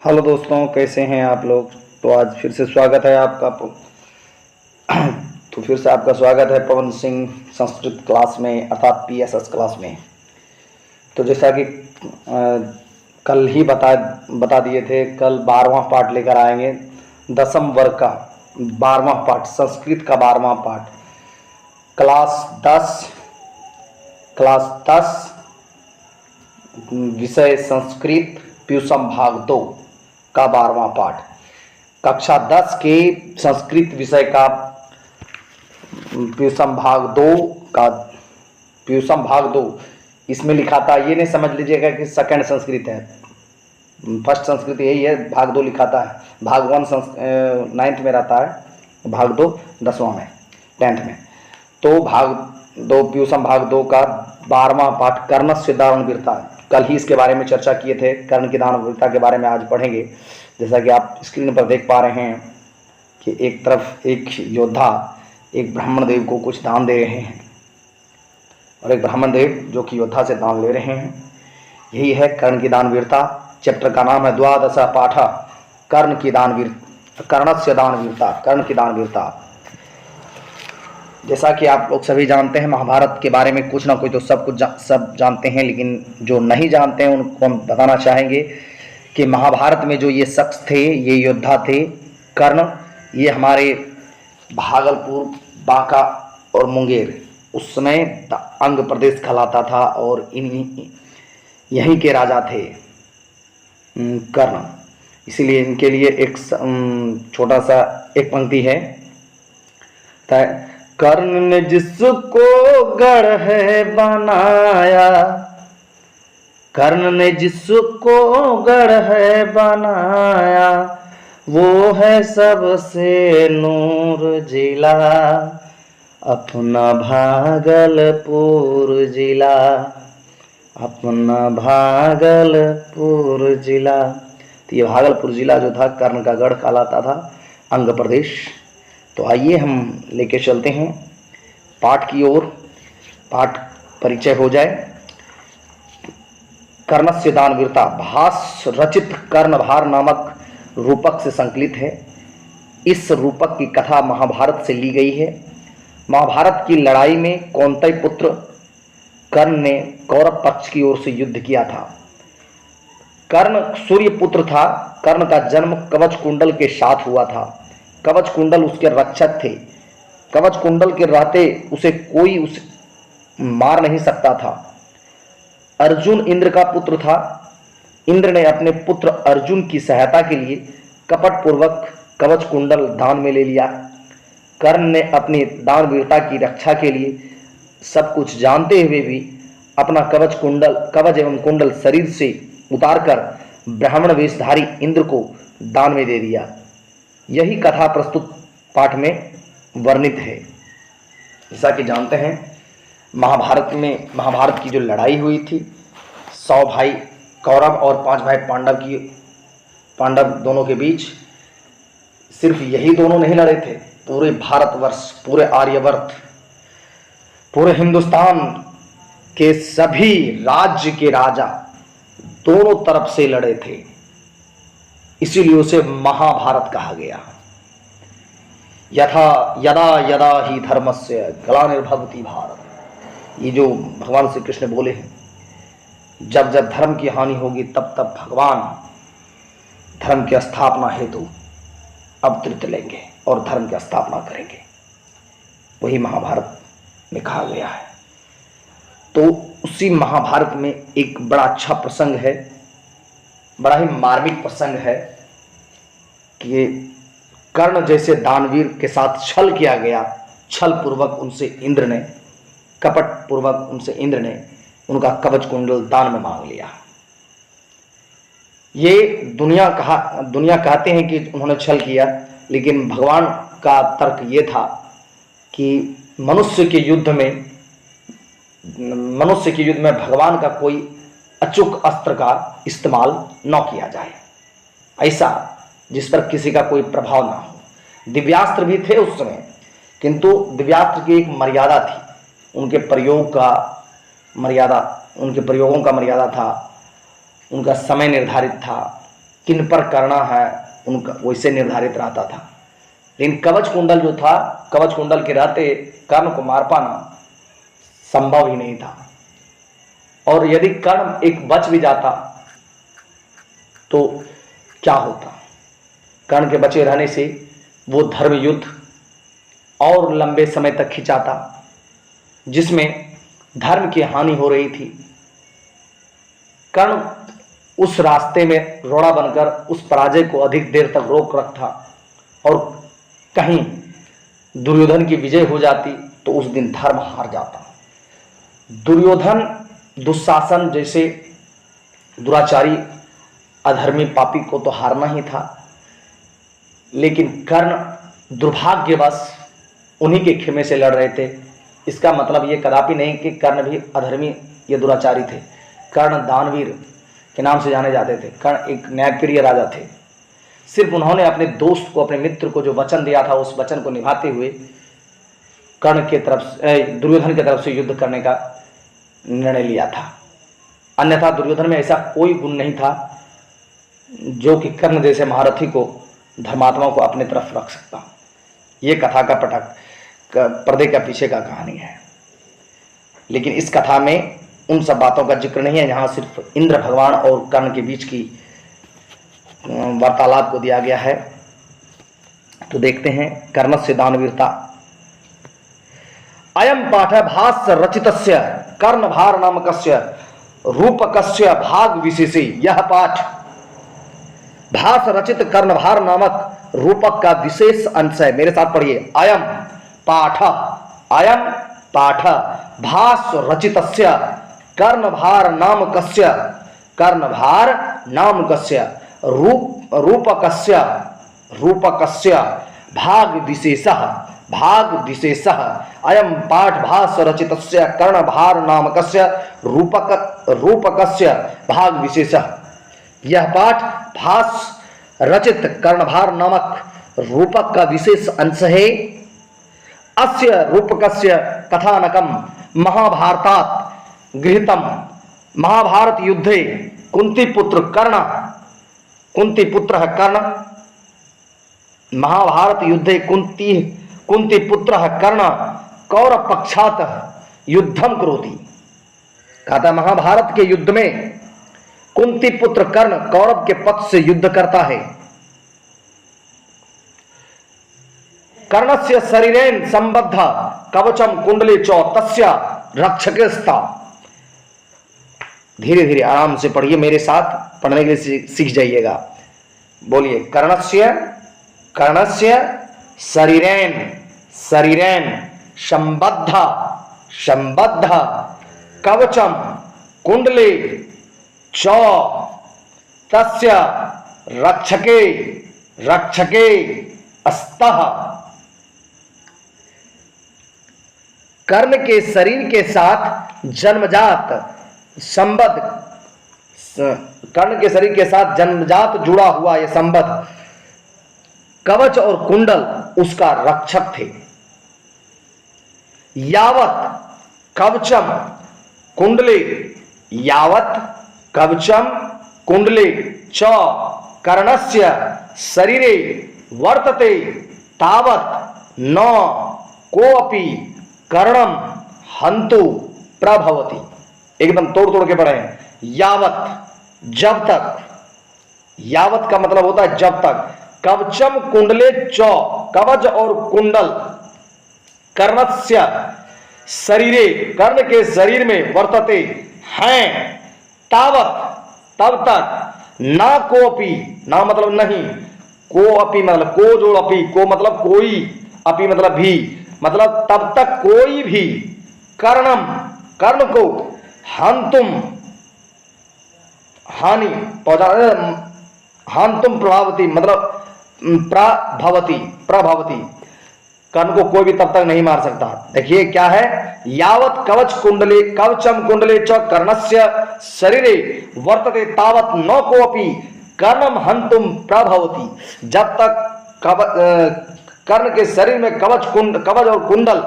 Hello दोस्तों, कैसे हैं आप लोग। तो आज फिर से स्वागत है आपका। तो फिर से आपका स्वागत है पवन सिंह संस्कृत क्लास में, अर्थात पीएसएस क्लास में। तो जैसा कि कल ही बता दिए थे, कल 12वां पाठ लेकर आएंगे। 10वीं वर्ग का 12वां पाठ, संस्कृत का 12वां पाठ, क्लास 10 विषय संस्कृत प्यूसम भाग 2 का 12वां पाठ, कक्षा 10 के संस्कृत विषय का प्यूसम भाग 2 का प्यूसम भाग 2। इसमें लिखा था, ये नहीं समझ लीजिएगा कि सेकंड संस्कृत है, फर्स्ट संस्कृत यही है, भाग 2 लिखा था। भाग 1 9th में रहता है, भाग 2 10वां में, 10th में। तो भाग 2 प्यूसम भाग 2 का 12वां पाठ कर्णस्य दानवीरता। कल ही इसके बारे में चर्चा किए थे, कर्ण की दानवीरता के बारे में आज पढ़ेंगे। जैसा कि आप स्क्रीन पर देख पा रहे हैं कि एक तरफ एक योद्धा एक ब्राह्मण देव को कुछ दान दे रहे हैं, और एक ब्राह्मण देव जो कि योद्धा से दान ले रहे हैं। यही है कर्ण की दानवीरता। चैप्टर का नाम है 12 पाठ, कर्ण की दानवीरता, कर्णस्य दानवीरता, कर्ण की दानवीरता। जैसा कि आप लोग सभी जानते हैं, महाभारत के बारे में कुछ ना कुछ तो सब जानते हैं, लेकिन जो नहीं जानते हैं उनको हम बताना चाहेंगे कि महाभारत में जो ये शख्स थे, ये योद्धा थे कर्ण, ये हमारे भागलपुर, बांका और मुंगेर उस समय अंग प्रदेश कहलाता था, और यहीं के राजा थे कर्ण। इसीलिए इनके लिए एक छोटा सा एक पंक्ति है, कर्ण ने जिसको गढ़ है बनाया, कर्ण ने जिसको गढ़ है बनाया, वो है सबसे नूर जिला, अपना भागलपुर जिला, अपना भागलपुर जिला। तो ये भागलपुर जिला जो था, कर्ण का गढ़ कहलाता था, अंग प्रदेश। तो आइए हम लेके चलते हैं पाठ की ओर, पाठ परिचय हो जाए। कर्णस्य दानवीरता भास रचित कर्णभार नामक रूपक से संकलित है। इस रूपक की कथा महाभारत से ली गई है। महाभारत की लड़ाई में कौंतेय पुत्र कर्ण ने कौरव पक्ष की ओर से युद्ध किया था। कर्ण सूर्य पुत्र था। कर्ण का जन्म कवच कुंडल के साथ हुआ था। कवच कुंडल उसके रक्षक थे। कवच कुंडल के रहते उसे मार नहीं सकता था। अर्जुन इंद्र का पुत्र था। इंद्र ने अपने पुत्र अर्जुन की सहायता के लिए कपट पूर्वक कवच कुंडल दान में ले लिया। कर्ण ने अपनी दानवीरता की रक्षा के लिए सब कुछ जानते हुए भी अपना कवच एवं कुंडल शरीर से उतारकर ब्राह्मण वेशधारी इंद्र को दान में दे दिया। यही कथा प्रस्तुत पाठ में वर्णित है। जैसा कि जानते हैं, महाभारत की जो लड़ाई हुई थी, 100 भाई कौरव और 5 भाई पांडव दोनों के बीच, सिर्फ यही दोनों नहीं लड़े थे, पूरे भारतवर्ष, पूरे आर्यवर्त, पूरे हिंदुस्तान के सभी राज्य के राजा दोनों तरफ से लड़े थे। इसीलिए उसे महाभारत कहा गया। यदा यदा ही धर्मस्य ग्लानिर्भवति भारत, ये जो भगवान श्री कृष्ण बोले हैं, जब जब धर्म की हानि होगी तब तब भगवान धर्म की स्थापना हेतु अवतरित लेंगे और धर्म की स्थापना करेंगे। वही महाभारत में कहा गया है। तो उसी महाभारत में एक बड़ा अच्छा प्रसंग है, बड़ा ही मार्मिक प्रसंग है कि कर्ण जैसे दानवीर के साथ छल किया गया। छल पूर्वक उनसे इंद्र ने, कपट पूर्वक उनसे इंद्र ने उनका कवच कुंडल दान में मांग लिया। ये दुनिया कहते हैं कि उन्होंने छल किया, लेकिन भगवान का तर्क ये था कि मनुष्य के युद्ध में भगवान का कोई अचूक अस्त्र का इस्तेमाल न किया जाए, ऐसा जिस पर किसी का कोई प्रभाव ना हो। दिव्यास्त्र भी थे उस समय, किंतु दिव्यास्त्र की एक मर्यादा थी, उनके प्रयोगों का मर्यादा था, उनका समय निर्धारित था, किन पर करना है उनका वैसे निर्धारित रहता था। लेकिन कवच कुंडल जो था, कवच कुंडल के रहते कर्ण को मार पाना संभव ही नहीं था। और यदि कर्ण एक बच भी जाता तो क्या होता? कर्ण के बचे रहने से वो धर्म युद्ध और लंबे समय तक खिंचाता, जिसमें धर्म की हानि हो रही थी। कर्ण उस रास्ते में रोड़ा बनकर उस पराजय को अधिक देर तक रोक रखता, और कहीं दुर्योधन की विजय हो जाती तो उस दिन धर्म हार जाता। दुर्योधन, दुशासन जैसे दुराचारी अधर्मी पापी को तो हारना ही था, लेकिन कर्ण दुर्भाग्यवश उन्हीं के खेमे से लड़ रहे थे। इसका मतलब ये कदापि नहीं कि कर्ण भी अधर्मी या दुराचारी थे। कर्ण दानवीर के नाम से जाने जाते थे। कर्ण एक न्यायप्रिय राजा थे। सिर्फ उन्होंने अपने दोस्त को, अपने मित्र को जो वचन दिया था, उस वचन को निभाते हुए कर्ण के तरफ, दुर्योधन की तरफ से युद्ध करने का निर्णय लिया था। अन्यथा दुर्योधन में ऐसा कोई गुण नहीं था जो कि कर्ण जैसे महारथी को, धर्मात्मा को अपने तरफ रख सकता। ये कथा का पटक पर्दे का पीछे का कहानी है। लेकिन इस कथा में उन सब बातों का जिक्र नहीं है। यहाँ सिर्फ इंद्र भगवान और कर्ण के बीच की वार्तालाप को दिया गया है। तो देखते हैं कर्णस्य दानवीरता। अयम पाठ भाष्य रचितस्य कर्णभार नामकस्य रूपकस्य भाग विशेषे। यह पाठ भाष्य रचित कर्णभार नामक रूपक का विशेष अंश है। मेरे साथ पढ़िए। अयम पाठ, अयम पाठ भाष्य रचितस्य कर्णभार नामकस्य, कर्णभार नामकस्य रूपकस्य, रूपकस्य भाग विशेषः, भाग विशेषः। अयम पाठ भाष्य रचितस्य कर्णभार नामकस्य रूपकस्य भाग विशेषः। यह पाठ भाष्य रचित कर्णभार नामक रूपक का विशेष अंश है। अस्य रूपकस्य कथानकम महाभारतात् गृहीतम। महाभारत युद्धे कुंती पुत्र कर्ण, कुंती पुत्र कर्ण, महाभारत युद्धे कुंती पुत्र कर्ण कौरव पक्षात युद्धम करोति। कहता महाभारत के युद्ध में कुंती पुत्र कर्ण कौरव के पक्ष से युद्ध करता है। कर्णस्य शरीरेण संबद्ध कवचम कुंडले च तस्य रक्षकस्ता। धीरे धीरे आराम से पढ़िए, मेरे साथ पढ़ने के लिए सीख जाइएगा। बोलिए। कर्णस्य, कर्णस्य शरीरेण, शरीरेण संबद्ध, संबद्ध कवचम कुंडले च तस्य रक्षके, रक्षके अस्तः। कर्ण के शरीर के साथ जन्मजात संबद्ध, कर्ण के शरीर के साथ जन्मजात जुड़ा हुआ यह संबद्ध कवच और कुंडल उसका रक्षक थे। यावत कवचम कुंडले, यावत कवचम कुंडले च कर्णस्य शरीरे वर्तते तावत न कोऽपि कर्णम हंतु प्रभवति। एकदम तोड़ तोड़ के पढ़े। यावत, जब तक, यावत का मतलब होता है जब तक। कवचम कुंडले च, कवच और कुंडल कर्णस्य शरीरे, कर्ण के शरीर में वर्तते हैं, तावत तब तक, ना कोपी, ना मतलब नहीं, को अपी मतलब को जोड़ अपी, को मतलब कोई, अपी मतलब भी, मतलब तब तक कोई भी कर्णम, कर्ण को हंतुम हानि पहुंचा, हंतुम प्रभावती मतलब प्रभवती, प्रभवती कर्ण को कोई भी तब तक नहीं मार सकता। देखिए क्या है। यावत कवच कुंडले, कवचम कुंडले च कर्णस्य शरीरे वर्तते तावत न कोऽपि कर्णम हंतुम प्रभवती। जब तक कर्ण के शरीर में कवच और कुंडल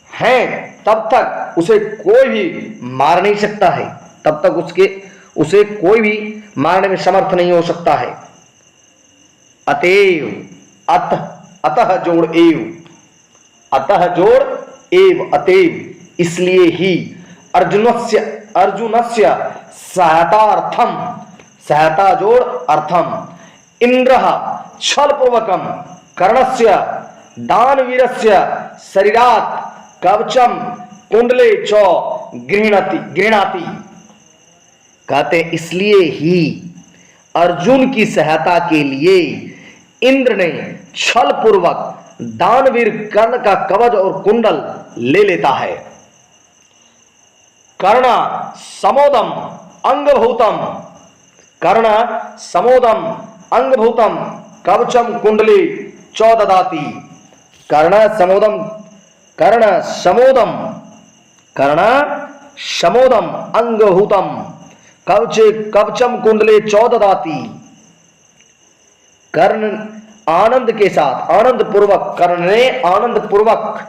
हैं तब तक उसे कोई भी मार नहीं सकता है, तब तक उसे कोई भी मारने में समर्थ नहीं हो सकता है। अतएव, अतः जोड़ एव, अतः जोड़ एव, अतएव इसलिए ही अर्जुनस्य सहायतार्थम, सहायता जोड़ अर्थम इंद्र छल पूर्वकम कर्णस्य दानवीरस्य शरीरात कवचम कुंडले च गृह्णाति। कहते इसलिए ही अर्जुन की सहायता के लिए इंद्र ने छल पूर्वक दानवीर कर्ण का कवच और कुंडल ले लेता है। कर्ण समोदम अंगभूतम, कर्ण समोदम अंगभूतम कवचम कुंडली च ददाति। कर्ण समोदम, कर्ण समोदम, कर्ण समोदम अंगभूतम कवचम कुंडले च ददाति। कर्ण आनंद के साथ, आनंद पूर्वक, कर्ण ने आनंद पूर्वक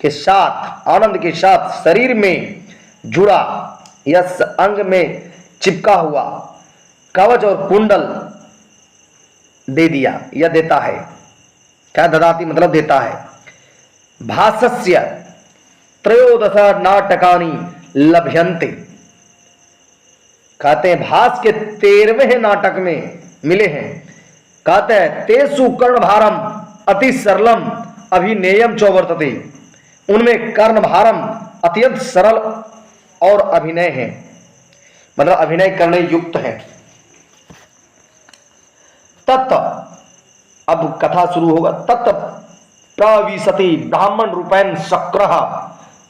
के साथ, आनंद के साथ शरीर में जुड़ा, यस अंग में चिपका हुआ कवच और कुंडल दे दिया, यह देता है। क्या ददाति मतलब देता है। भासस्य त्रयोदश नाटकानि लभ्यन्ते। कहते हैं भास के 13वें नाटक में मिले हैं। कहते हैं तेसु कर्णभारम अति सरलम अभिनेयम च वर्तते। उनमें कर्णभारम अत्यंत सरल और अभिनय है, मतलब अभिनय करने युक्त है। तत्, अब कथा शुरू होगा। तत् प्रविशति ब्राह्मण रूपेण शक्रः,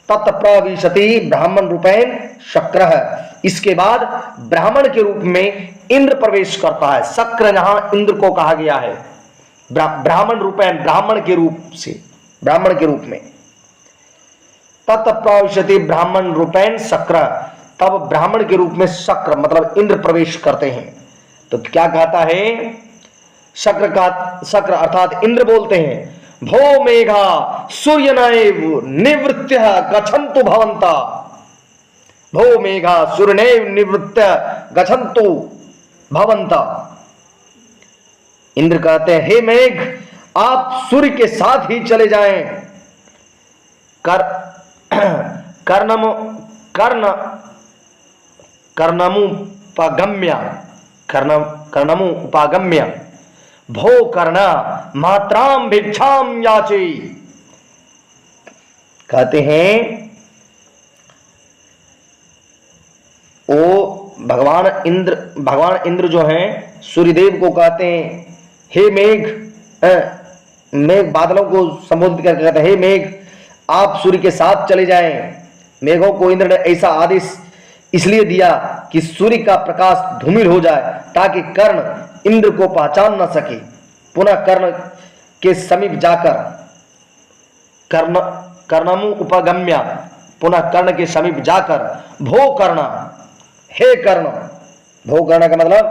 तत् प्रविशति ब्राह्मण रूपेण शक्रः। इसके बाद ब्राह्मण के रूप में इंद्र प्रवेश करता है। शक्र यहां इंद्र को कहा गया है, ब्राह्मण रूपेण, ब्राह्मण के रूप से, ब्राह्मण के रूप में। तत् प्रविशति ब्राह्मण रूपेण शक्र, तब ब्राह्मण के रूप में शक्र मतलब इंद्र प्रवेश करते हैं। तो क्या कहता है शक्र का, शक्र अर्थात इंद्र बोलते हैं भो मेघा सूर्यनैव निवृत्य गच्छन्तु भवन्ता। भो मेघा सूर्यनैव निवृत्य गच्छन्तु भवन्ता। इंद्र कहते हैं हे मेघ आप सूर्य के साथ ही चले जाएं। कर्णमुपगम्य भो कर्ण मात्राम भिक्षाम याचे। कहते हैं ओ भगवान इंद्र जो हैं सूर्यदेव को कहते हैं हे मेघ, मेघ बादलों को संबोधित करके कहते हैं हे मेघ आप सूर्य के साथ चले जाएं। मेघों को इंद्र ने ऐसा आदेश इसलिए दिया कि सूर्य का प्रकाश धूमिल हो जाए ताकि कर्ण इंद्र को पहचान न सके। पुनः कर्ण के समीप जाकर कर्णमु उपगम्य, पुनः कर्ण के समीप जाकर भो कर्ण, हे कर्ण, भो कर्ण का मतलब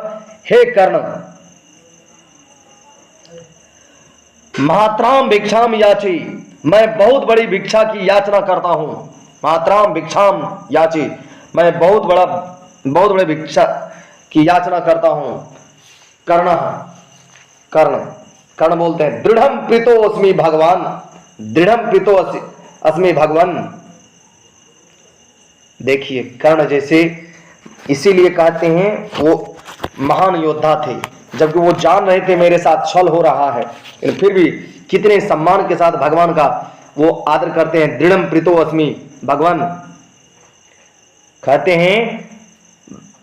हे कर्ण, मात्राम भिक्षाम याची, मैं बहुत बड़ी भिक्षा की याचना करता हूं। मात्राम भिक्षाम याची, मैं बहुत बड़े भिक्षा की याचना करता हूं। कर्ण, कर्ण बोलते हैं दृढ़म प्रीतो अस्मि भगवान, दृढ़म प्रीतो अस्मि भगवान। देखिए कर्ण जैसे, इसीलिए कहते हैं वो महान योद्धा थे, जबकि वो जान रहे थे मेरे साथ छल हो रहा है, लेकिन फिर भी कितने सम्मान के साथ भगवान का वो आदर करते हैं। दृढ़म प्रीतो अस्मि भगवान, कहते हैं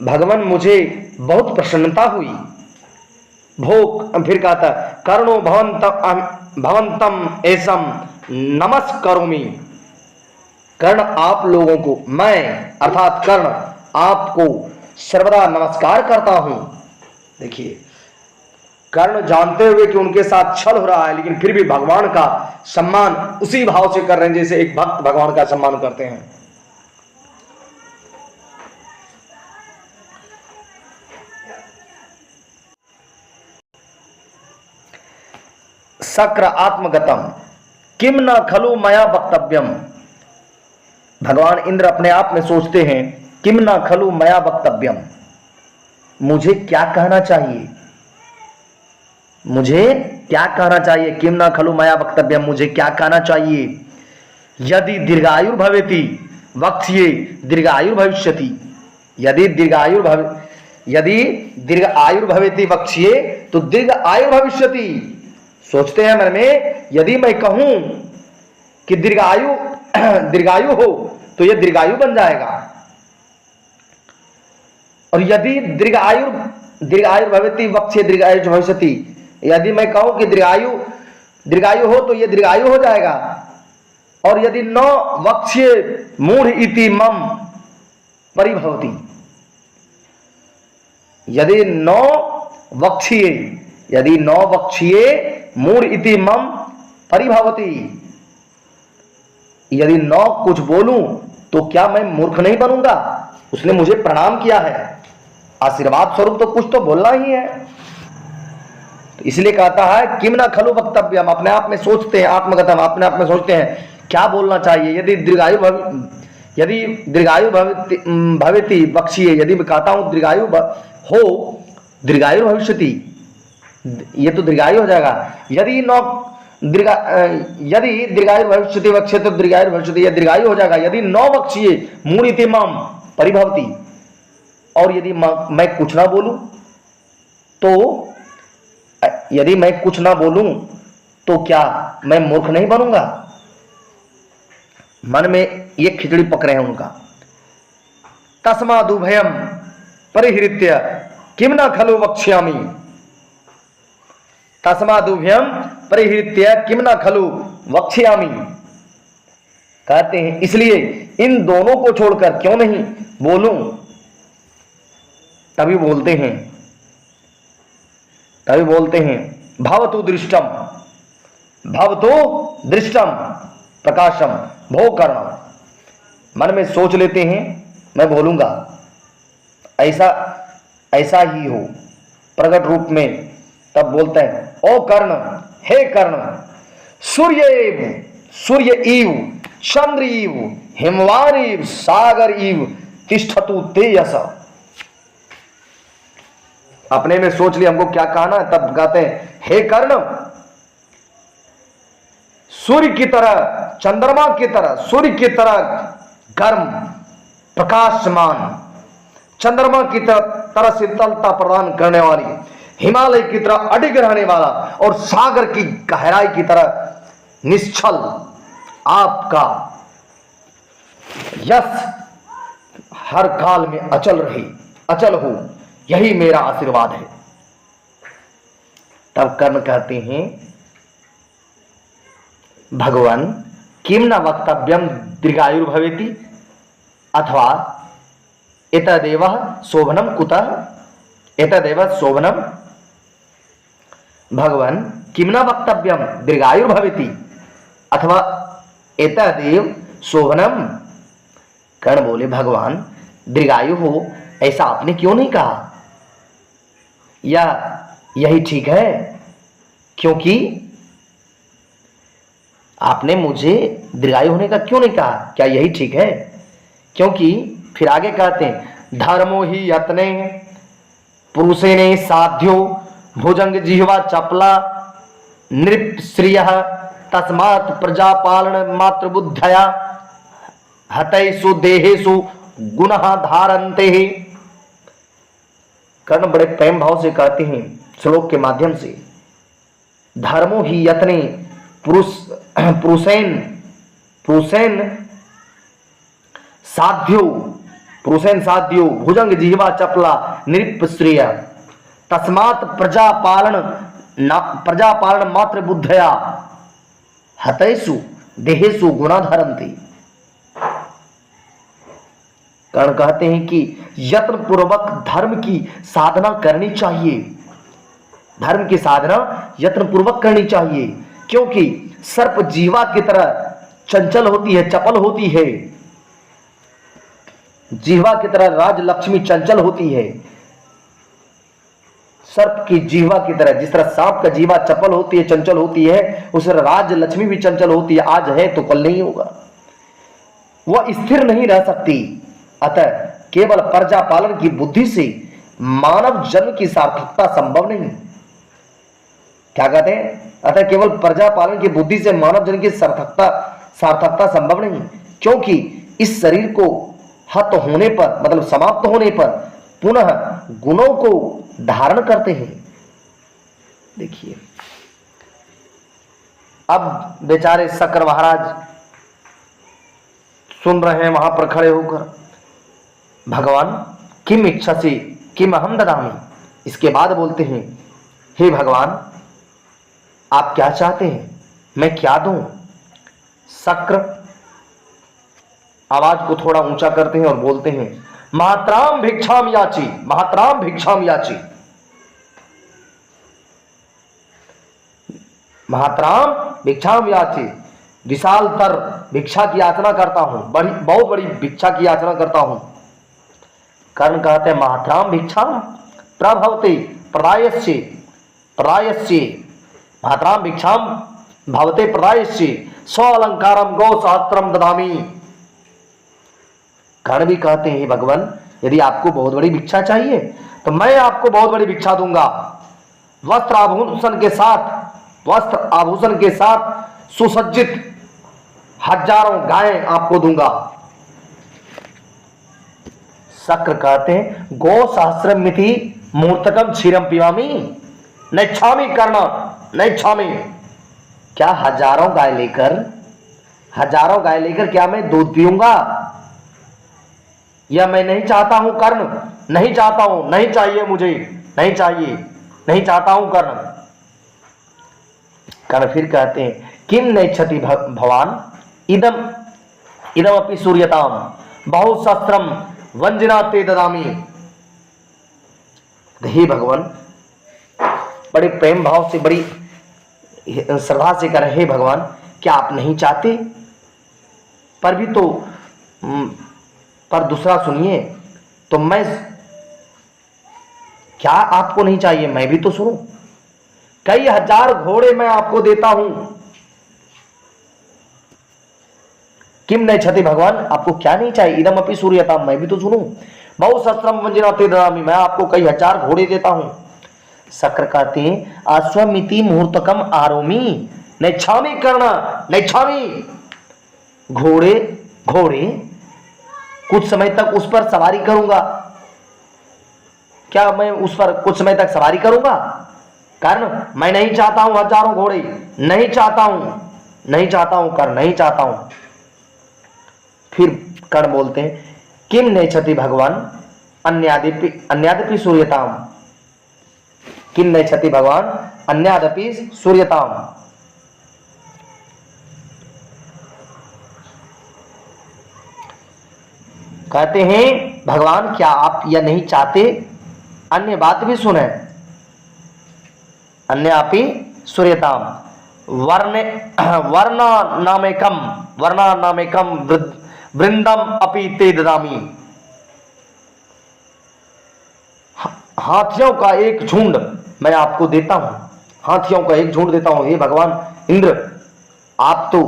भगवान मुझे बहुत प्रसन्नता हुई। भोग फिर कहता कर्णो भवंतम एसम नमस्करोमि। कर्ण आप लोगों को, मैं अर्थात कर्ण आपको सर्वदा नमस्कार करता हूं। देखिए कर्ण जानते हुए कि उनके साथ छल हो रहा है, लेकिन फिर भी भगवान का सम्मान उसी भाव से कर रहे हैं जैसे एक भक्त भगवान का सम्मान करते हैं। शक्र आत्मगतम किम न खलु मया वक्तव्यम। भगवान इंद्र अपने आप में सोचते हैं किम न खलु मया वक्तव्यम, मुझे क्या कहना चाहिए, मुझे क्या कहना चाहिए? किम न खलु मया वक्तव्यम, मुझे क्या कहना चाहिए? यदि दीर्घायुर्भवेति वक्ष्ये दीर्घायुर्भविष्यति, यदि दीर्घ आयुर्भवेति वक्ष्ये तो दीर्घ आयु भविष्यति। सोचते हैं मन में, यदि मैं कहूं कि दीर्घायु हो तो यह दीर्घायु बन जाएगा, और यदि दीर्घायु भवेति वक्ष्ये दीर्घायु भविष्यति, यदि मैं कहूं कि दीर्घायु हो तो यह दीर्घायु हो जाएगा, और यदि न वक्ष्ये मूढ़ इति मम परिभवति, यदि न वक्ष्ये मूढ़ इति मम परिभवति, यदि न कुछ बोलूं तो क्या मैं मूर्ख नहीं बनूंगा? उसने मुझे प्रणाम किया है, आशीर्वाद स्वरूप तो कुछ तो बोलना ही है। तो इसलिए कहता है किम न खलु वक्तव्यम, अपने आप में सोचते हैं, आत्मगतम, अपने आप में सोचते हैं क्या बोलना चाहिए। यदि दीर्घायु भवेति वक्ष्ये, यदि मैं कहता हूं दीर्घायु हो, दीर्घायु भविष्यति, ये तो दीर्घायु हो जाएगा। यदि दीर्घायु भविष्यति वक्ष्ये तो दीर्घायु भविष्यति, यह दीर्घायु हो जाएगा। यदि न वक्ष्ये मूढ़िते मम परिभवति, और यदि मैं कुछ ना बोलूं तो, यदि मैं कुछ ना बोलूं तो क्या मैं मूर्ख नहीं बनूंगा? मन में ये खिचड़ी पक रहे हैं उनका। तस्मादुभयम परिहृत्य किम न खलु वक्ष्यामि, तस्मादुभयम परिहृत्य किम न खलु वक्ष्यामि, कहते हैं इसलिए इन दोनों को छोड़कर क्यों नहीं बोलूं। तभी बोलते हैं भवतु दृष्टम प्रकाशम भो करणम, मन में सोच लेते हैं मैं बोलूंगा, ऐसा ही हो प्रकट रूप में, तब बोलते हैं ओ कर्ण, हे कर्ण, सूर्य इव चंद्र इव हिमवान इव सागर इव तिष्ठतु तेजस। अपने में सोच लिया हमको क्या कहना है, तब कहते हैं हे कर्ण, सूर्य की तरह, चंद्रमा की तरह, सूर्य की तरह गर्म प्रकाशमान, चंद्रमा की तरह शीतलता प्रदान करने वाली, हिमालय की तरह अडिग रहने वाला, और सागर की गहराई की तरह निश्चल आपका यश हर काल में अचल हो, यही मेरा आशीर्वाद है। तब कर्ण कहते हैं भगवान किम न वक्तव्यम दीर्घायुर्भवेति, अथवा एतदेव शोभनम कुतः, एतदेव शोभनम, भगवान किम न वक्तव्यम दीर्घायुर्भवेति, अथवा एतदेव शोभनम। कर्ण बोले भगवान दीर्घायु हो ऐसा आपने क्यों नहीं कहा, या यही ठीक है, क्योंकि आपने मुझे दीर्घायु होने का क्यों नहीं कहा, क्या यही ठीक है? क्योंकि फिर आगे कहते हैं धर्मो ही यत्ने पुरुषेने साध्यो भुजंग जिह्वा चपला नृप श्रिय तस्मात् प्रजापालन मात्र बुद्धया हतैषु देहेषु गुणः धारन्ते। कर्ण बड़े प्रेम भाव से कहते हैं श्लोक के माध्यम से, धर्मो ही यत्ने पुरुषेन साध्यो भुजंग जिह्वा चपला नृप श्रेय तस्मात् प्रजापालन मात्र बुद्धया हतैषु देहेषु गुणा धरन्ति। कर्ण कहते हैं कि यत्न पूर्वक धर्म की साधना करनी चाहिए, धर्म की साधना यत्न पूर्वक करनी चाहिए, क्योंकि सर्प जीवा की तरह चंचल होती है, चपल होती है, जीवा की तरह राज लक्ष्मी चंचल होती है। सर्प की जीवा की तरह, जिस तरह सांप का जीवा चपल होती है, चंचल होती है, उस तरह राज लक्ष्मी भी चंचल होती है, आज है तो कल नहीं होगा, वह स्थिर नहीं रह सकती। अतः केवल प्रजा पालन की बुद्धि से मानव जन्म की सार्थकता संभव नहीं। क्या कहते हैं? अतः केवल प्रजा पालन की बुद्धि से मानव जन्म की सार्थकता संभव नहीं, क्योंकि इस शरीर को हत होने पर, मतलब समाप्त होने पर, पुनः गुणों को धारण करते हैं। देखिए, अब बेचारे शक्र महाराज सुन रहे हैं वहां पर खड़े होकर, भगवान किम इच्छसि किम अहम ददामि। इसके बाद बोलते हैं, हे भगवान आप क्या चाहते हैं, मैं क्या दूं। शक्र आवाज को थोड़ा ऊंचा करते हैं और बोलते हैं, मात्राम भिक्षाम याची, मात्राम भिक्षाम याची, महात्राम भिक्षाम याची, विशाल तर भिक्षा की याचना करता हूं, बहुत बड़ी भिक्षा की याचना करता हूं। कर्ण कहते हैं, महात्राम भिक्षाम प्रभवते प्रदायस्ये, प्रदायस्ये, महात्राम भिक्षाम भवते प्रदायस्ये स्व अलंकारम गौ सहस्त्रम ददामी। कर्ण भी कहते हैं, भगवान यदि आपको बहुत बड़ी भिक्षा चाहिए तो मैं आपको बहुत बड़ी भिक्षा दूंगा, वस्त्र आभूषण के साथ सुसज्जित हजारों गायें आपको दूंगा। शक्र कहते हैं, गौ सहस्रम मिति मूर्तकम क्षीरम पिबामी नैच्छामि कर्ण, नैच्छामि। क्या हजारों गाय लेकर क्या मैं दूध पीऊंगा? या मैं नहीं चाहता हूं कर्ण, नहीं चाहता हूं, नहीं चाहिए मुझे, नहीं चाहिए, नहीं चाहता हूं कर्ण। कर्ण फिर कहते हैं, किम नैच्छति भवान इदम अपि सूर्यताम बहुशस्त्रम वंजना ते ददामी। हे भगवान, बड़े प्रेम भाव से, बड़ी श्रद्धा से कह रहे, हे भगवान क्या आप नहीं चाहते? पर भी तो पर दूसरा सुनिए, तो मैं, क्या आपको नहीं चाहिए? मैं भी तो सुनूं। कई हजार घोड़े मैं आपको देता हूं। किम नैच्छति भगवान, आपको क्या नहीं चाहिए? इदम अपि सूर्यताम, मैं भी तो सुनूं। बहुशस्त्रम वंजना ते ददामि, मैं आपको कई हजार घोड़े देता हूं। शक्र कहते हैं, अश्वमिति मुहूर्तकम आरोमी नैच्छामि कर्ण, नैच्छामि। घोड़े कुछ समय तक उस पर सवारी करूंगा। क्या मैं उस पर कुछ समय तक सवारी करूंगा? कर्ण मैं नहीं चाहता हूं हजारों घोड़े, नहीं चाहता हूं कर्ण, नहीं चाहता हूं। फिर कर्ण बोलते हैं, किम नैच्छति भगवान अन्यादपि सूर्यताम, किम नैच्छति भगवान अन्यादपि सूर्यताम। कहते हैं, भगवान क्या आप यह नहीं चाहते अन्य बात भी सुने? अन्यापि सूर्यताम वर्णानामेकम वृंदम अपि ते ददामी। हाथियों का एक झुंड मैं आपको देता हूं, हाथियों का एक झुंड देता हूं। हे भगवान इंद्र, आप तो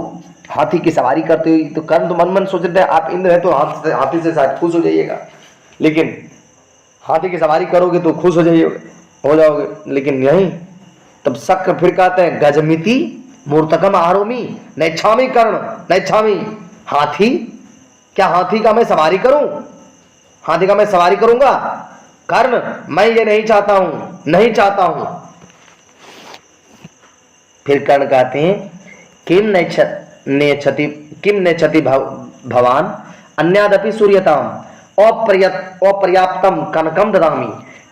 हाथी की सवारी करते हो, तो कर्ण तो मन मन सोच रहे आप इंद्र है तो हाथी से शायद खुश हो जाइएगा, लेकिन हाथी की सवारी करोगे तो खुश हो जाओगे, लेकिन नहीं। तब शक्र फिर कहते हैं, गजमिति मूर्तकम आरोमी नैच्छामि कर्ण, नैच्छामि। हाथी, क्या हाथी का मैं सवारी करूं? हाथी का मैं सवारी करूंगा? कर्ण मैं ये नहीं चाहता हूं, नहीं चाहता हूं। फिर कर्ण कहते हैं, किम नेच्छति भवान अन्यादपि सूर्यताम अपर्याप्तम कनकम ददामि।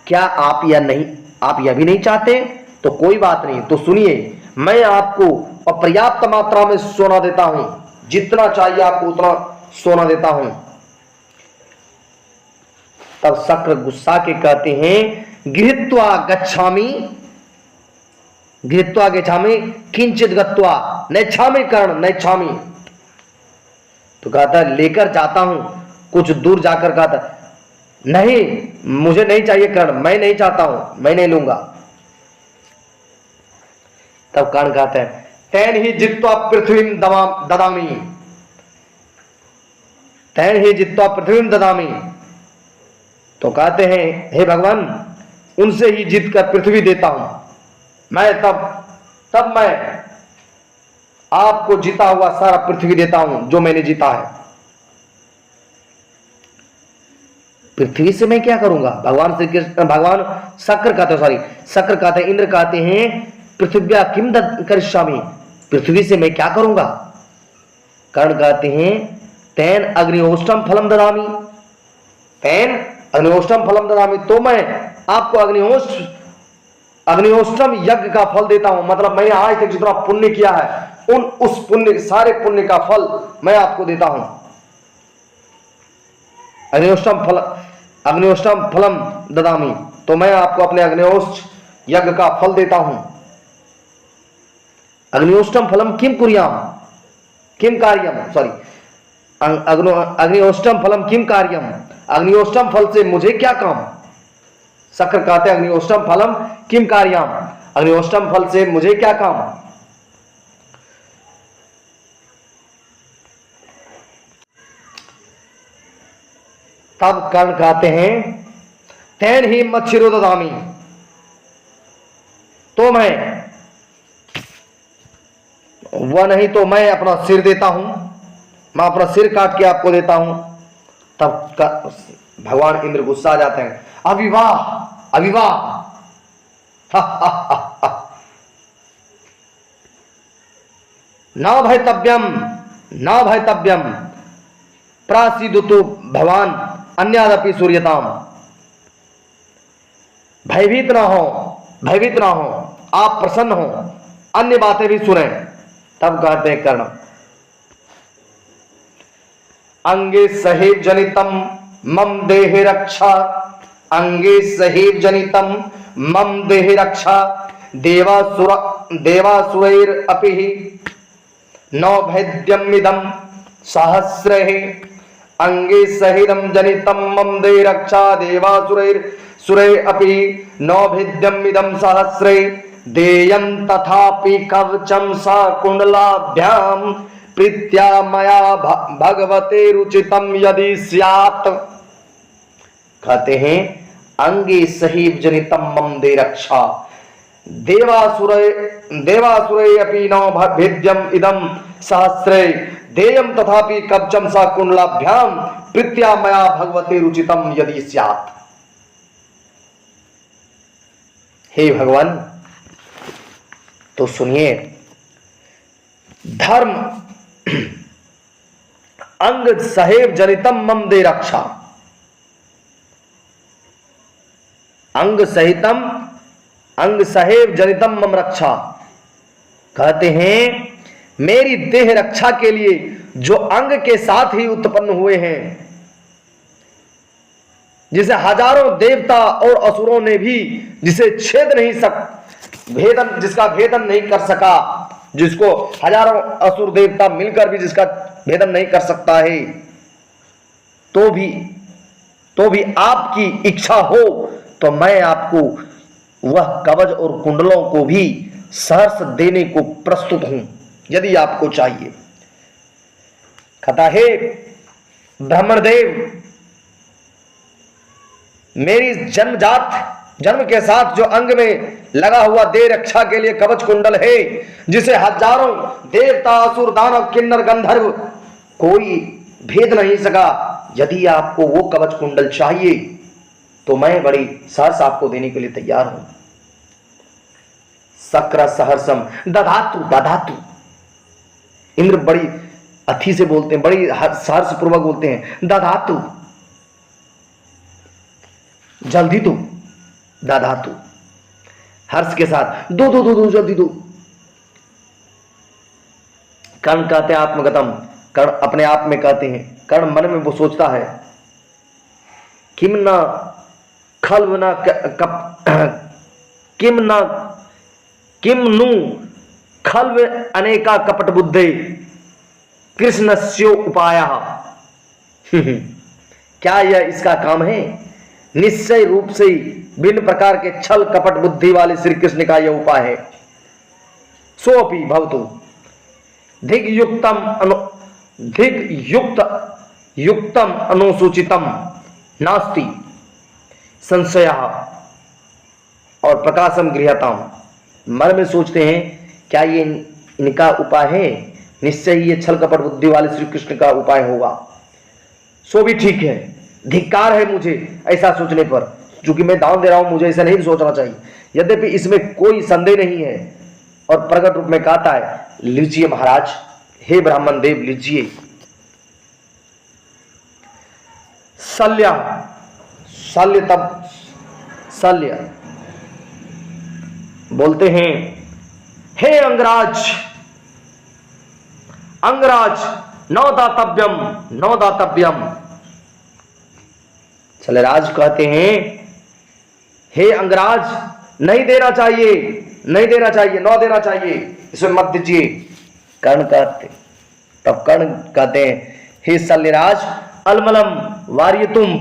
क्या आप यह भी नहीं चाहते? तो कोई बात नहीं, तो सुनिए, मैं आपको अपर्याप्त मात्रा में सोना देता हूं, जितना चाहिए आपको उतना सोना देता हूं। तब शक्र गुस्सा के कहते हैं, गृहीत्वा गच्छामि किंचित गत्वा नैच्छामि कर्ण, नैच्छामि। तो कहता है, लेकर जाता हूं, कुछ दूर जाकर कहता, नहीं मुझे नहीं चाहिए कर्ण, मैं नहीं चाहता हूं, मैं नहीं लूंगा। तब कर्ण कहते हैं, तेन ही जित्वा पृथ्वी ददामि, तेन ही जित्वा पृथ्वी ददामि। तो कहते हैं हे भगवान, उनसे ही जीत कर पृथ्वी देता हूं मैं, तब मैं आपको जीता हुआ सारा पृथ्वी देता हूं जो मैंने जीता है। पृथ्वी से मैं क्या करूंगा? भगवान श्री कृष्ण, भगवान शक्र कहते हैं, इंद्र कहते हैं पृथ्व्या किम करिष्यामि, पृथ्वी से मैं क्या करूंगा? कर्ण कहते हैं तेन अग्निहोष्टम फलम ददामि, तेन अग्निहोष्टम फलम ददामि, तो मैं आपको अग्निहोष्टम यज्ञ का फल देता हूं। मतलब मैंने आज तक जितना पुण्य किया है उस पुण्य, सारे पुण्य का फल मैं आपको देता हूं। अग्निहोष्टम फलम ददामि, तो मैं आपको अपने अग्निहोष्ट यज्ञ का फल देता हूं। अग्निहोष्टम फलम किम कुर्याम, किम कार्यम, सॉरी, अग्निहोष्टम फलम किम कार्यम, अग्निहोष्टम फल से मुझे क्या काम? शक्र कहते हैं अग्निहोष्टम फलम किम कार्यम, अग्निहोष्टम फल से मुझे क्या काम? तब कर्ण कहते हैं तेन ही मच्छिरो ददामि, तो मैं, वह नहीं तो मैं अपना सिर देता हूं, मैं अपना सिर काट के आपको देता हूं। तब भगवान इंद्र गुस्सा आ जाते हैं, अविवाह अविवाह, न भयतव्यम न भयतव्यम प्रासीदुतु भगवान अन्यादपि सूर्यताम, भयभीत ना हो, भयभीत ना हो, आप प्रसन्न हो, अन्य बातें भी सुने। तब कहते हैं कर्ण, अंगे सहेव जनितम मम देहे रक्षा, अंगे सहेव जनितम मम देहे रक्षा, देवासुरैर अपि नौ भेद्यमिदं सहस्रैः, अंगे सहिदं जनितं मम देहे रक्षा, देवासुरैर अपि नौ भेद्यमिदं सहस्रैः, देयं तथापि कवचं सा कुंडलाभ्याम प्रीत्या मया भगवते रुचितम यदि स्यात्। कहते हैं अंगे सहीव जनितम मम दे रक्षा, देवासुरे अपि नौ भेद्यम इदम सहस्रे, देयम तथापि कवचम सा कुंडलाभ्याम प्रीत्या मया भगवते रुचितम यदि स्यात्। हे भगवान, तो सुनिए, धर्म अंग सहेव जनितम मम दे रक्षा, अंग सहेव जनितम मम रक्षा। कहते हैं मेरी देह रक्षा के लिए जो अंग के साथ ही उत्पन्न हुए हैं, जिसे हजारों देवता और असुरों ने भी जिसे जिसका भेदन नहीं कर सका, जिसको हजारों असुर देवता मिलकर भी जिसका भेदन नहीं कर सकता है, तो भी आपकी इच्छा हो तो मैं आपको वह कवच और कुंडलों को भी सहर्ष देने को प्रस्तुत हूं, यदि आपको चाहिए। कहता है ब्राह्मण देव, मेरी जन्म के साथ जो अंग में लगा हुआ देह रक्षा के लिए कवच कुंडल है, जिसे हजारों देवता असुर दानव किन्नर गंधर्व कोई भेद नहीं सका, यदि आपको वो कवच कुंडल चाहिए तो मैं बड़ी सहर्ष आपको देने के लिए तैयार हूं। सक्र सहर्षम दधातु दधातु, इंद्र बड़ी अथी से बोलते हैं, बड़ी सहर्ष पूर्वक बोलते हैं, दधातु, जल्दी दो, दधातु, हर्ष के साथ दो दो दो दो, जल्दी दो। कर्ण कहते हैं आत्मगतम, कर्ण अपने आप में कहते हैं, कर्ण मन में वो सोचता है किम न खल्व न किम नु खल्व अनेका कपट बुद्धे कृष्णस्यो उपायः। क्या यह इसका काम है? निश्चय रूप से भिन्न प्रकार के छल कपट बुद्धि वाले श्री कृष्ण का यह उपाय है। सोपि भवतु युक्तम अनुसूचितम नास्ति, संशया और प्रकाशम गृहताम। मन में सोचते हैं क्या ये इनका उपाय है, निश्चय ही ये छल कपट बुद्धि वाले श्री कृष्ण का उपाय होगा। सो भी ठीक है, धिक्कार है मुझे ऐसा सोचने पर, क्योंकि मैं दान दे रहा हूं, मुझे ऐसा नहीं सोचना चाहिए। यद्यपि इसमें कोई संदेह नहीं है। और प्रकट रूप में कहता है, लीजिए महाराज, हे ब्राह्मण देव लीजिए। शल्य, शल्य तब शल्य बोलते हैं, हे अंगराज, अंगराज नौ दातव्यम, नौ दातव्यम। शल्यराज कहते हैं, हे अंगराज नहीं देना चाहिए, नहीं देना चाहिए, नौ देना चाहिए, इसमें मत दीजिए। कर्ण कहते, तब कर्ण कहते हैं, हे शल्यराज अलमलम वार्यतुम,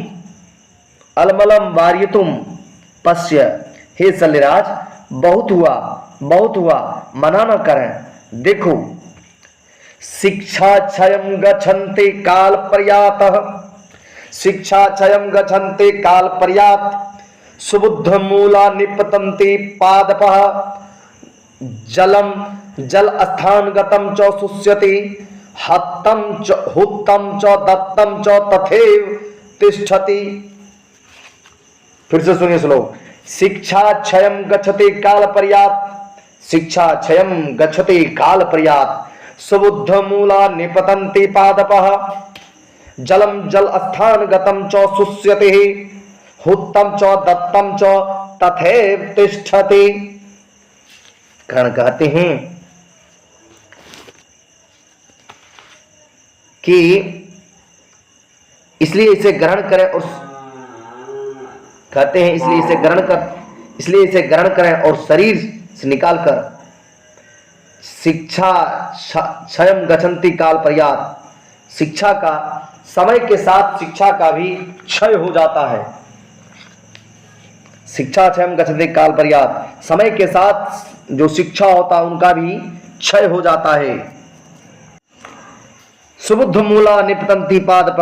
अलमलम वार्यतुम पश्य। हे शल्यराज बहुत हुआ, बहुत हुआ, मना न करें। देखो, शिक्षा क्षयं गच्छन्ते काल पर्यातः, शिक्षा क्षयं गच्छन्ते काल पर्यात, सुबुद्ध मूला निपतन्ते पादपः, जलम जल स्थान गतम च शुष्यति, हत्तम च हुत्तम च दत्तम च तथैव तिष्ठति। फिर से सुनिए श्लोक। शिक्षा क्षयं गच्छते काल पर्यात, शिक्षा क्षयं गच्छते काल पर्यात, सुबुद्ध मूला निपतन्ते पादपः, जलम जल स्थान गतम च शुष्यते, हुत्तम च दत्तम च तथैव तिष्ठति। कर्ण कहते हैं कि इसलिए इसे ग्रहण करें, और कहते हैं इसलिए इसे ग्रहण कर, इसलिए इसे ग्रहण करें और शरीर से निकालकर शिक्षा क्षयं गच्छन्ति काल पर्यात, शिक्षा का समय के साथ शिक्षा का भी क्षय हो जाता है। शिक्षा क्षयं गच्छन्ति काल पर्यात, समय के साथ जो शिक्षा होता है उनका भी क्षय हो जाता है। सुबुद्ध मूला निपतन्ति पादप,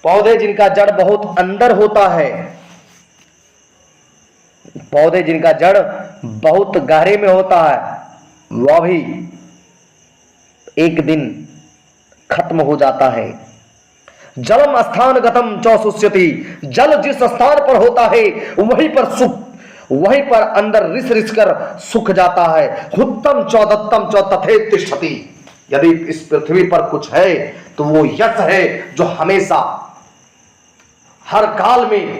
पौधे जिनका जड़ बहुत अंदर होता है, पौधे जिनका जड़ बहुत गहरे में होता है, वह भी एक दिन खत्म हो जाता है। जलम स्थान गतम च शुष्यति, जल जिस स्थान पर होता है वहीं पर सुख, वहीं पर अंदर रिस रिस कर सूख जाता है। हुत्तम च दत्तम च तथैव तिष्ठति, यदि इस पृथ्वी पर कुछ है तो वो यश है जो हमेशा हर काल में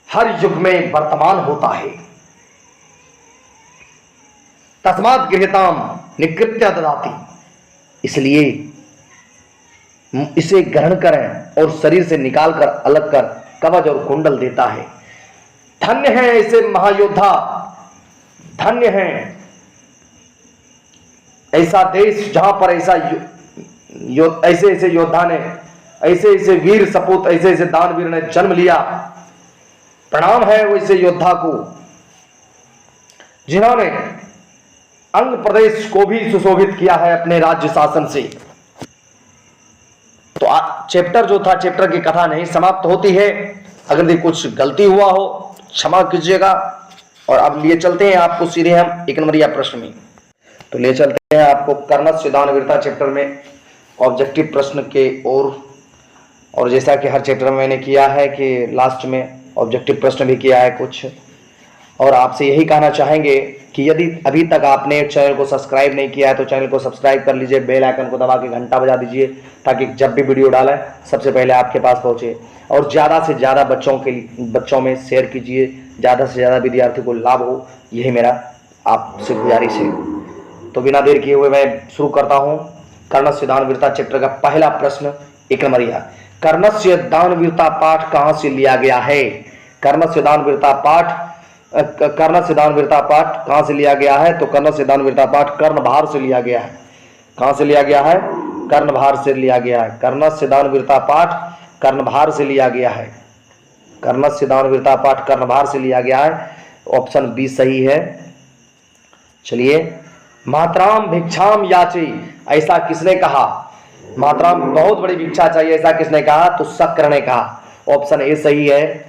हर युग में वर्तमान होता है। तस्मात् गृह्यताम निकृत्य ददाति, इसलिए इसे ग्रहण करें और शरीर से निकालकर अलग कर कवच और कुंडल देता है। धन्य है ऐसे महायोद्धा, धन्य है ऐसा देश जहां पर ऐसा ऐसे ऐसे योद्धा ने, ऐसे ऐसे वीर सपूत, ऐसे ऐसे दानवीर ने जन्म लिया। प्रणाम है वैसे योद्धा को जिन्होंने अंग प्रदेश को भी सुशोभित किया है अपने राज्य शासन से। तो चैप्टर जो था, चैप्टर की कथा नहीं समाप्त होती है। अगर भी कुछ गलती हुआ हो क्षमा कीजिएगा। और अब लिए चलते हैं आपको सीधे हम एक नंबरिया प्रश्न में। तो ले चलते हैं आपको कर्णस्य दानवीरता चैप्टर में ऑब्जेक्टिव प्रश्न के और जैसा कि हर चैप्टर में मैंने किया है कि लास्ट में ऑब्जेक्टिव प्रश्न भी किया है कुछ। और आपसे यही कहना चाहेंगे कि यदि अभी तक आपने चैनल को सब्सक्राइब नहीं किया है तो चैनल को सब्सक्राइब कर लीजिए, बेल आइकन को दबा के घंटा बजा दीजिए ताकि जब भी वीडियो डालें सबसे पहले आपके पास पहुंचे। और ज़्यादा से ज़्यादा बच्चों में शेयर कीजिए, ज़्यादा से ज़्यादा विद्यार्थी को लाभ हो, यही मेरा आपसे गुजारिश है। तो बिना देर किए हुए मैं शुरू करता हूँ कर्णस्य दानवीरता चैप्टर का पहला प्रश्न एक नंबरिया। कर्णस्य दानवीरता पाठ कहाँ से लिया गया है? कर्णस्य दानवीरता पाठ कहाँ से लिया गया है? तो कर्णस्य दानवीरता पाठ कर्णभार से लिया गया है। कहाँ से लिया गया है? कर्णभार से लिया गया है। कर्णस्य दानवीरता पाठ कर्णभार से लिया गया है। कर्णस्य दानवीरता पाठ कर्णभार से लिया गया है। ऑप्शन बी सही है। चलिए, मातराम भिक्षाम याची, ऐसा किसने कहा? मातराम बहुत बड़ी भिक्षा चाहिए, ऐसा किसने कहा? तो शक्र ने कहा। ऑप्शन ए सही है।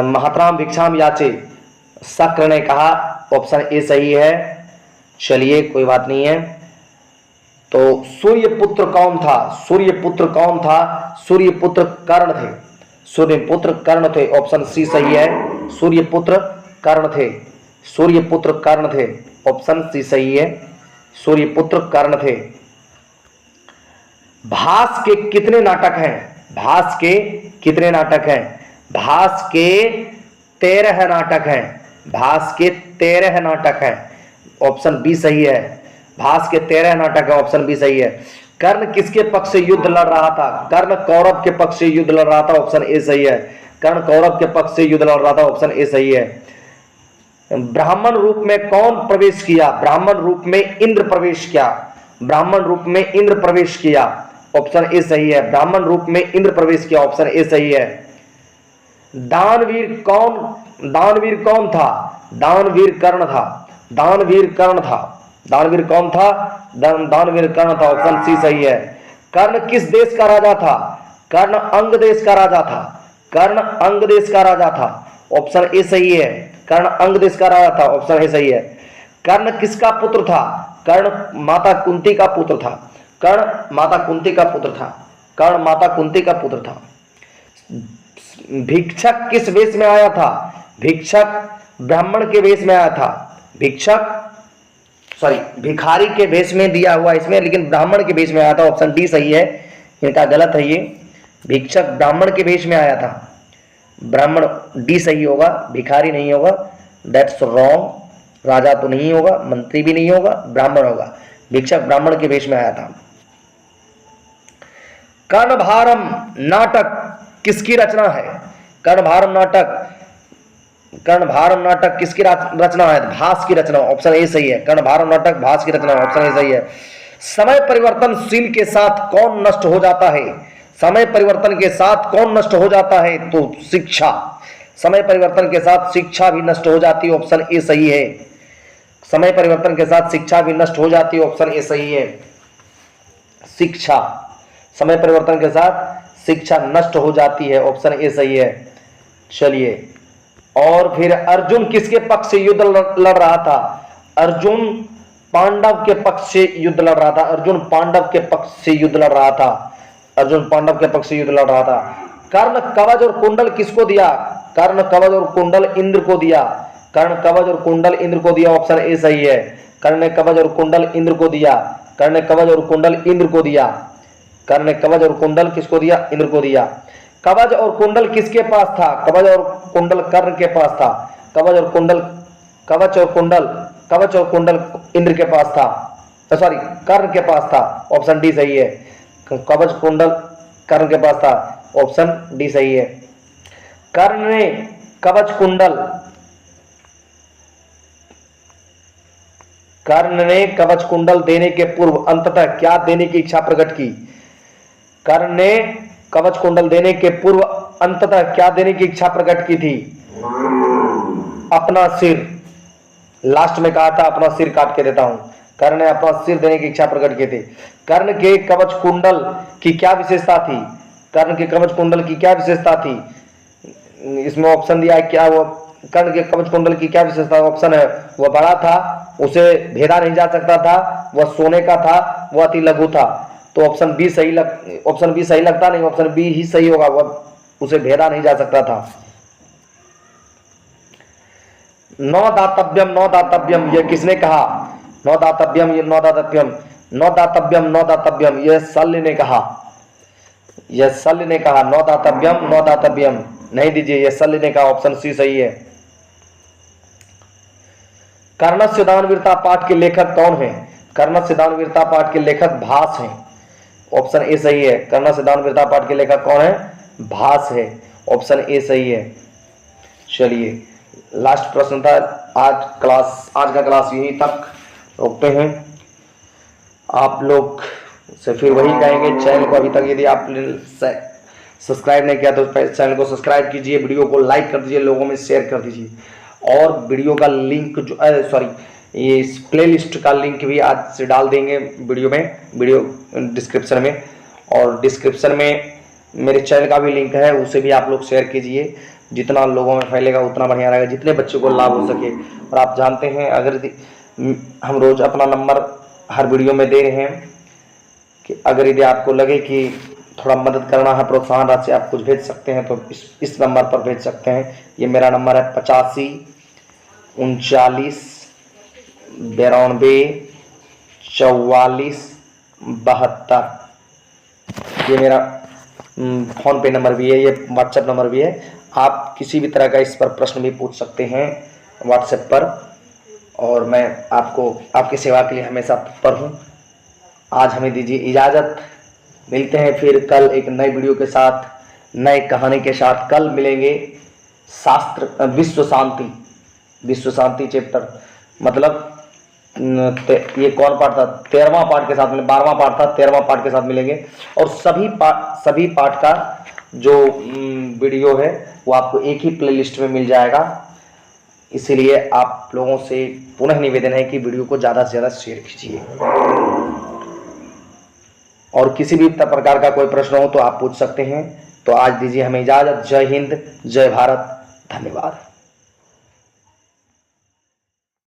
महात्राम भिक्षाम याचे, शक्र ने कहा, ऑप्शन ए सही है। चलिए कोई बात नहीं है। तो सूर्यपुत्र कौन था? सूर्यपुत्र कौन था? सूर्यपुत्र कर्ण थे। सूर्यपुत्र कर्ण थे, ऑप्शन सी सही है। सूर्यपुत्र कर्ण थे, सूर्यपुत्र कर्ण थे, ऑप्शन सी सही है। सूर्यपुत्र कर्ण थे। भास के कितने नाटक हैं? भास के कितने नाटक हैं? भास के 13 नाटक हैं। भास के 13 नाटक हैं, ऑप्शन बी सही है। भास के 13 नाटक है, ऑप्शन बी सही है। कर्ण किसके पक्ष से युद्ध लड़ रहा था? कर्ण कौरव के पक्ष से युद्ध लड़ रहा था, ऑप्शन ए सही है। कर्ण कौरव के पक्ष से युद्ध लड़ रहा था, ऑप्शन ए सही है। ब्राह्मण रूप में कौन प्रवेश किया? ब्राह्मण रूप में इंद्र प्रवेश किया। ब्राह्मण रूप में इंद्र प्रवेश किया, ऑप्शन ए सही है। ब्राह्मण रूप में इंद्र प्रवेश किया, ऑप्शन ए सही है। दानवीर कौन था? दानवीर कर्ण था। दानवीर कर्ण था। दानवीर कौन था? दानवीर कर्ण था, ऑप्शन सी सही है। कर्ण किस देश का राजा था? कर्ण अंग देश का राजा था। कर्ण अंग देश का राजा था, ऑप्शन ए सही है। कर्ण अंग देश का राजा था, ऑप्शन ए सही है। कर्ण किसका पुत्र था? कर्ण माता कुंती का पुत्र था। कर्ण माता कुंती का पुत्र था। कर्ण माता कुंती का पुत्र था। भिक्षक किस वेश में आया था? भिक्षक ब्राह्मण के वेश में आया था। भिखारी के वेश में दिया हुआ इसमें, लेकिन ब्राह्मण के वेश में आया था, ऑप्शन डी सही है। इनका गलत है ये। भिक्षक ब्राह्मण के वेश में आया था। ब्राह्मण डी सही होगा, भिखारी नहीं होगा, दैट्स रॉन्ग। राजा तो नहीं होगा, मंत्री भी नहीं होगा, ब्राह्मण होगा। भिक्षक ब्राह्मण के वेश में आया था। कर्णभारम नाटक किसकी रचना है? कर्णभारम नाटक किसकी रचना है? भास की रचना, ऑप्शन ए सही है। कर्णभारम नाटक भास की रचना, ऑप्शन ए सही है। समय परिवर्तनशील के साथ कौन नष्ट हो जाता है? समय परिवर्तन के साथ कौन नष्ट हो जाता है? तो शिक्षा। समय परिवर्तन के साथ शिक्षा भी नष्ट हो जाती है, ऑप्शन ए सही है। समय परिवर्तन के साथ शिक्षा भी नष्ट हो जाती है, ऑप्शन ए सही है। शिक्षा, समय परिवर्तन के साथ शिक्षा नष्ट हो जाती है, ऑप्शन ए सही है। चलिए, और फिर अर्जुन किसके पक्ष से युद्ध लड़ रहा था? अर्जुन पांडव के पक्ष से युद्ध लड़ रहा था। अर्जुन पांडव के पक्ष से युद्ध लड़ रहा था। अर्जुन पांडव के पक्ष से युद्ध लड़ रहा था। कर्ण कवच और कुंडल किसको दिया? कर्ण कवच और कुंडल इंद्र को दिया। कर्ण कवच और कुंडल इंद्र को दिया, ऑप्शन ए सही है। कर्ण ने कवच और कुंडल इंद्र को दिया। कर्ण ने कवच और कुंडल इंद्र को दिया। कर्ण ने कवच और कुंडल किसको दिया? इंद्र को दिया। कवच और कुंडल किसके पास था? कवच और कुंडल कर्ण के पास था। कवच और कुंडल इंद्र के पास था, सॉरी कर्ण के पास था, ऑप्शन डी सही है। कवच कुंडल कर्ण के पास था, ऑप्शन डी सही है। कर्ण ने कवच कुंडल देने के पूर्व अंततः क्या देने की इच्छा प्रकट की? कर्ण ने कवच कुंडल देने के पूर्व अंततः क्या देने की इच्छा प्रकट की थी? अपना सिर। लास्ट में कहा था अपना सिर काट के देता हूं। कर्ण ने अपना सिर देने की इच्छा प्रकट की थी। कर्ण के कवच कुंडल की क्या विशेषता थी? कर्ण के कवच कुंडल की क्या विशेषता थी? इसमें ऑप्शन दिया है, क्या वो कर्ण के कवच कुंडल की क्या विशेषता? ऑप्शन है, वह बड़ा था, उसे भेदा नहीं जा सकता था, वह सोने का था, वह अति लघु था। तो ऑप्शन बी सही लगता नहीं, ऑप्शन बी ही सही होगा, वह उसे भेदा नहीं जा सकता था। नौ दातव्यम यह किसने कहा? नौ दातव्यम यह शल्य ने कहा। नौ दातव्यम नहीं दीजिए, यह शल्य ने कहा, ऑप्शन सी सही है। कर्णस्य दानवीरता पाठ के लेखक कौन है? कर्णस्य दानवीरता पाठ के लेखक भास हैं, ऑप्शन ए सही है। कर्णस्य दानवीरता पाठ के लेखक कौन है? भास है, ऑप्शन ए सही है। चलिए, लास्ट प्रश्न था। आज का क्लास यहीं तक रोकते हैं। आप लोग से फिर वही कहेंगे, चैनल को अभी तक यदि आपने सब्सक्राइब नहीं किया तो चैनल को सब्सक्राइब कीजिए, वीडियो को लाइक कर दीजिए, लोगों में शेयर कर दीजिए। और वीडियो का लिंक ये इस प्लेलिस्ट का लिंक भी आज से डाल देंगे वीडियो डिस्क्रिप्शन में। और डिस्क्रिप्शन में मेरे चैनल का भी लिंक है, उसे भी आप लोग शेयर कीजिए। जितना लोगों में फैलेगा उतना बढ़िया रहेगा, जितने बच्चों को लाभ हो सके। और आप जानते हैं, अगर हम रोज़ अपना नंबर हर वीडियो में दे रहे हैं कि अगर यदि आपको लगे कि थोड़ा मदद करना है, प्रोत्साहन राशि आप कुछ भेज सकते हैं, तो इस नंबर पर भेज सकते हैं। ये मेरा नंबर है 85 39 92 44 72। ये मेरा फ़ोन पे नंबर भी है, ये व्हाट्सएप नंबर भी है। आप किसी भी तरह का इस पर प्रश्न भी पूछ सकते हैं व्हाट्सएप पर, और मैं आपकी सेवा के लिए हमेशा तत्पर हूँ। आज हमें दीजिए इजाज़त, मिलते हैं फिर कल एक नए वीडियो के साथ, नए कहानी के साथ। कल मिलेंगे शास्त्र विश्व शांति चैप्टर, मतलब ये कौन पार्ट था, 13वां पार्ट के साथ, 12वां पार्ट था, 13वां पार्ट के साथ मिलेंगे। और सभी पार्ट का जो वीडियो है वो आपको एक ही प्लेलिस्ट में मिल जाएगा। इसीलिए आप लोगों से पुनः निवेदन है कि वीडियो को ज़्यादा से ज़्यादा शेयर कीजिए। और किसी भी प्रकार का कोई प्रश्न हो तो आप पूछ सकते हैं। तो आज दीजिए हमें इजाज़त। जय हिंद, जय भारत, धन्यवाद।